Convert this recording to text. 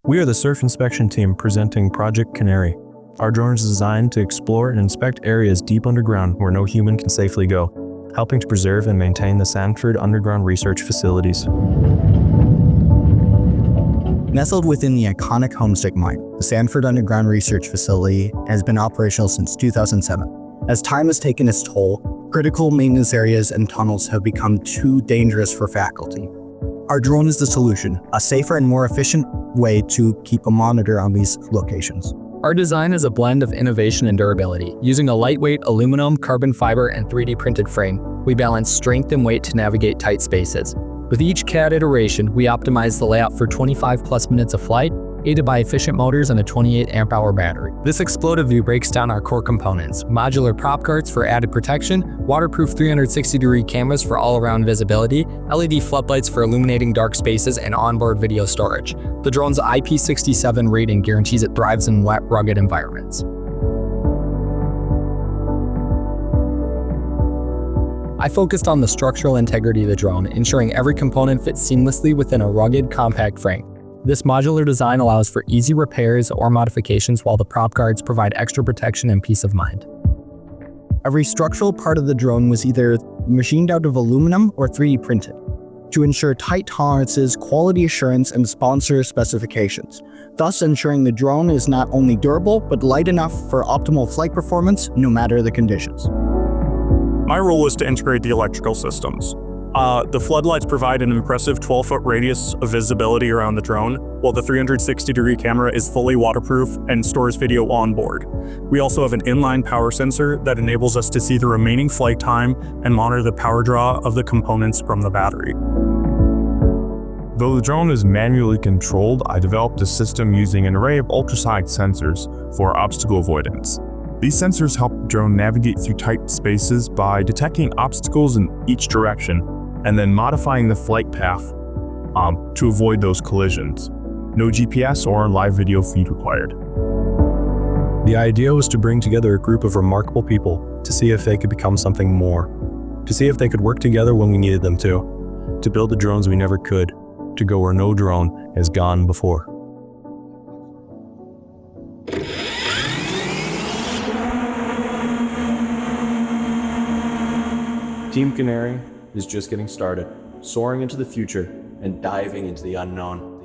We are the Surf Inspection Team presenting Project Canary. Our drone is designed to explore and inspect areas deep underground where no human can safely go, helping to preserve and maintain the Sanford Underground Research Facilities. Nestled within the iconic Homestick Mine, the Sanford Underground Research Facility has been operational since 2007. As time has taken its toll, critical maintenance areas and tunnels have become too dangerous for faculty. Our drone is the solution, a safer and more efficient way to keep a monitor on these locations. Our design is a blend of innovation and durability. Using a lightweight aluminum, carbon fiber, and 3D printed frame, we balance strength and weight to navigate tight spaces. With each CAD iteration, we optimize the layout for 25+ minutes of flight, aided by efficient motors and a 28 amp-hour battery. This explosive view breaks down our core components: modular prop guards for added protection, waterproof 360-degree cameras for all-around visibility, LED floodlights for illuminating dark spaces, and onboard video storage. The drone's IP67 rating guarantees it thrives in wet, rugged environments. I focused on the structural integrity of the drone, ensuring every component fits seamlessly within a rugged, compact frame. This modular design allows for easy repairs or modifications, while the prop guards provide extra protection and peace of mind. Every structural part of the drone was either machined out of aluminum or 3D printed to ensure tight tolerances, quality assurance, and sponsor specifications, thus ensuring the drone is not only durable, but light enough for optimal flight performance no matter the conditions. My role is to integrate the electrical systems. The floodlights provide an impressive 12-foot radius of visibility around the drone, while the 360-degree camera is fully waterproof and stores video on board. We also have an inline power sensor that enables us to see the remaining flight time and monitor the power draw of the components from the battery. Though the drone is manually controlled, I developed a system using an array of ultrasonic sensors for obstacle avoidance. These sensors help the drone navigate through tight spaces by detecting obstacles in each direction and then modifying the flight path to avoid those collisions. No GPS or live video feed required. The idea was to bring together a group of remarkable people to see if they could become something more, to see if they could work together when we needed them to build the drones we never could, to go where no drone has gone before. Team Canary is just getting started, soaring into the future and diving into the unknown.